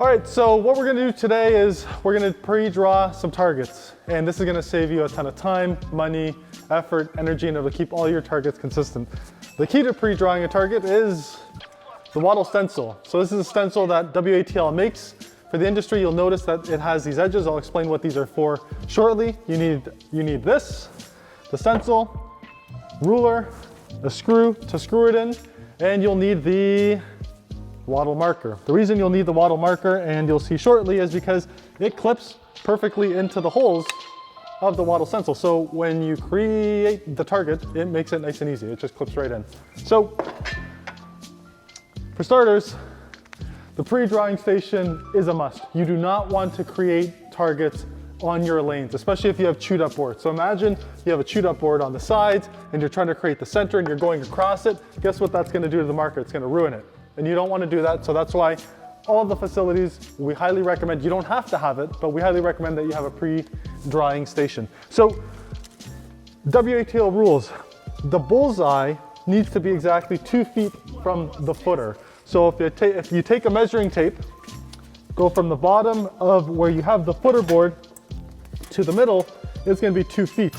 All right, so what we're gonna do today is we're gonna pre-draw some targets. And this is gonna save you a ton of time, money, effort, energy, and it'll keep all your targets consistent. The key to pre-drawing a target is the WATL Stencil. So this is a stencil that WATL makes. For the industry, you'll notice that it has these edges. I'll explain what these are for shortly. You need this, the stencil, ruler, a screw to screw it in, and you'll need the WATL marker. The reason you'll need the WATL marker, and you'll see shortly, is because it clips perfectly into the holes of the WATL stencil. So when you create the target, it makes it nice and easy. It just clips right in. So for starters, the pre-drawing station is a must. You do not want to create targets on your lanes, especially if you have chewed up boards. So imagine you have a chewed up board on the sides and you're trying to create the center and you're going across it. Guess what that's gonna do to the marker? It's gonna ruin it. And you don't wanna do that, so that's why all the facilities, we highly recommend, you don't have to have it, but we highly recommend that you have a pre-drawing station. So WATL rules, the bullseye needs to be exactly 2 feet from the footer. So if you take a measuring tape, go from the bottom of where you have the footer board to the middle, it's gonna be 2 feet.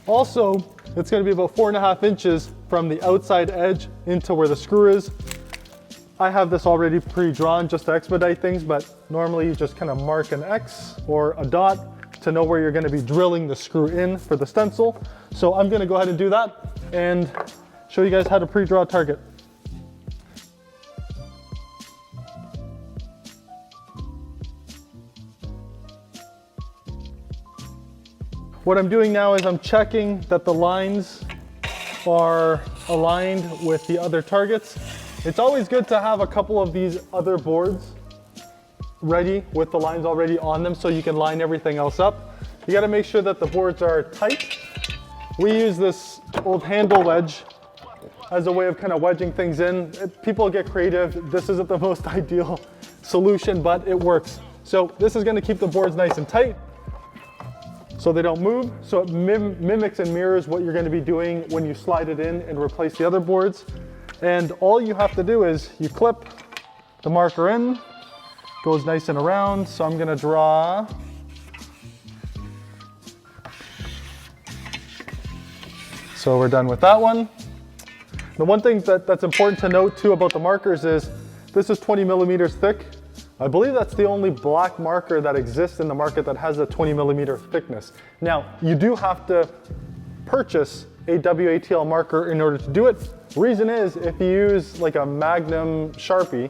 Also, it's gonna be about 4.5 inches from the outside edge into where the screw is. I have this already pre-drawn just to expedite things, but normally you just kind of mark an X or a dot to know where you're gonna be drilling the screw in for the stencil. So I'm gonna go ahead and do that and show you guys how to pre-draw a target. What I'm doing now is I'm checking that the lines are aligned with the other targets. It's always good to have a couple of these other boards ready with the lines already on them so you can line everything else up. You gotta make sure that the boards are tight. We use this old handle wedge as a way of kind of wedging things in. People get creative. This isn't the most ideal solution, but it works. So this is gonna keep the boards nice and tight so they don't move. So it mimics and mirrors what you're gonna be doing when you slide it in and replace the other boards. And all you have to do is you clip the marker in, goes nice and around. So I'm gonna draw so we're done with that one. The one thing that's important to note too about the markers is this is 20 millimeters thick. I believe that's the only black marker that exists in the market that has a 20 millimeter thickness. Now, you do have to purchase a WATL marker in order to do it. Reason is, if you use like a Magnum Sharpie,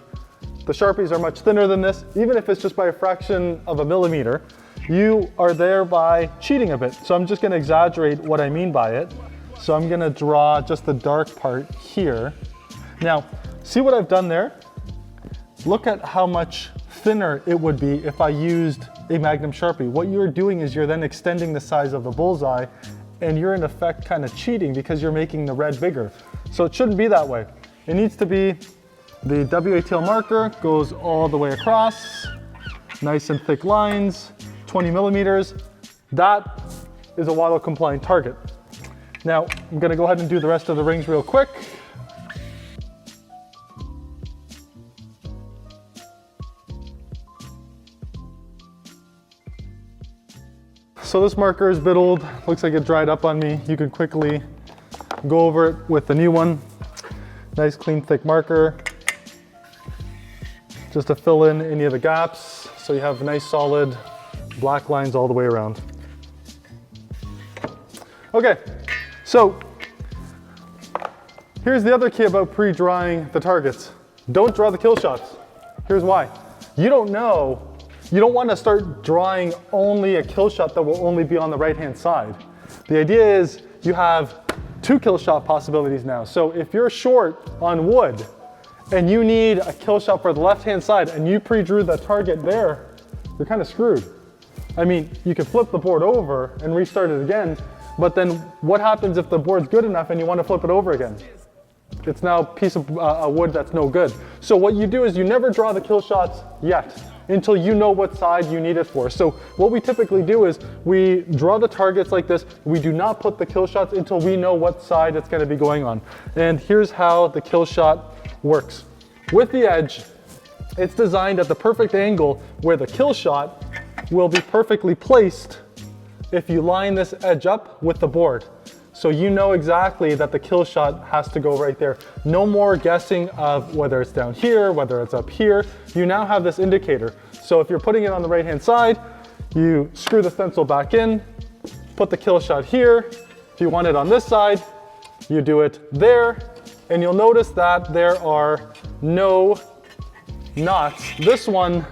the Sharpies are much thinner than this. Even if it's just by a fraction of a millimeter, you are thereby cheating a bit. So I'm just gonna exaggerate what I mean by it. So I'm gonna draw just the dark part here. Now, see what I've done there? Look at how much thinner it would be if I used a Magnum Sharpie. What you're doing is you're then extending the size of the bullseye and you're in effect kind of cheating because you're making the red bigger. So it shouldn't be that way. It needs to be the WATL marker goes all the way across, nice and thick lines, 20 millimeters. That is a WATL compliant target. Now, I'm gonna go ahead and do the rest of the rings real quick. So this marker is a bit old, looks like it dried up on me. You can quickly go over it with the new one. Nice, clean, thick marker. Just to fill in any of the gaps so you have nice, solid black lines all the way around. Okay, so here's the other key about pre-drawing the targets. Don't draw the kill shots. Here's why. You don't want to start drawing only a kill shot that will only be on the right-hand side. The idea is you have 2 kill shot possibilities now. So if you're short on wood and you need a kill shot for the left-hand side and you pre-drew the target there, you're kind of screwed. I mean, you can flip the board over and restart it again, but then what happens if the board's good enough and you want to flip it over again? It's now a piece of wood that's no good. So what you do is you never draw the kill shots yet until you know what side you need it for. So what we typically do is we draw the targets like this. We do not put the kill shots until we know what side it's going to be going on. And here's how the kill shot works. With the edge, It's designed at the perfect angle where the kill shot will be perfectly placed if you line this edge up with the board. So you know exactly that the kill shot has to go right there. No more guessing of whether it's down here, whether it's up here. You now have this indicator. So if you're putting it on the right-hand side, you screw the stencil back in, put the kill shot here. If you want it on this side, you do it there. And you'll notice that there are no knots. This one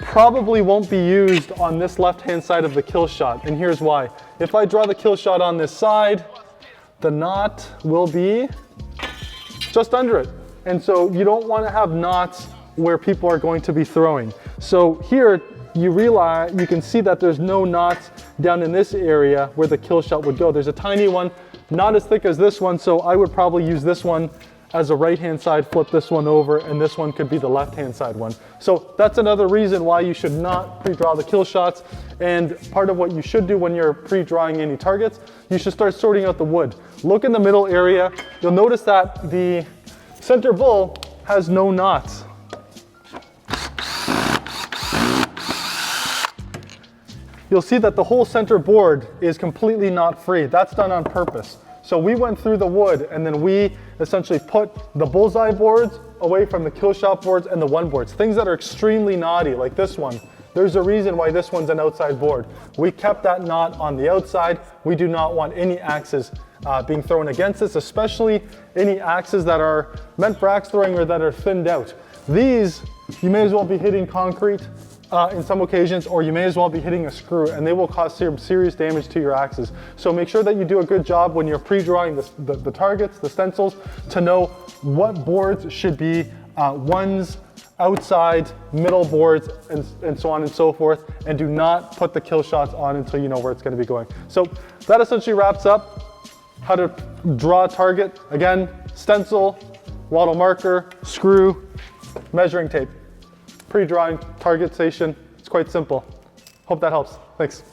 probably won't be used on this left-hand side of the kill shot, and here's why. If I draw the kill shot on this side, the knot will be just under it. And so you don't want to have knots where people are going to be throwing. So here you can see that there's no knots down in this area where the kill shot would go. There's a tiny one, not as thick as this one, so I would probably use this one as a right-hand side, flip this one over, and this one could be the left-hand side one. So that's another reason why you should not pre-draw the kill shots. And part of what you should do when you're pre-drawing any targets, you should start sorting out the wood. Look in the middle area. You'll notice that the center bull has no knots. You'll see that the whole center board is completely knot free. That's done on purpose. So we went through the wood and then we essentially put the bullseye boards away from the kill shot boards and the one boards. Things that are extremely knotty, like this one. There's a reason why this one's an outside board. We kept that knot on the outside. We do not want any axes being thrown against this, especially any axes that are meant for axe throwing or that are thinned out. These, you may as well be hitting concrete in some occasions, or you may as well be hitting a screw, and they will cause serious damage to your axes. So make sure that you do a good job when you're pre-drawing the targets, the stencils, to know what boards should be ones, outside, middle boards, and so on and so forth, and do not put the kill shots on until you know where it's going to be going. So that essentially wraps up how to draw a target. Again, stencil, WATL marker, screw, measuring tape. Pre-drawing target station. It's quite simple. Hope that helps. Thanks.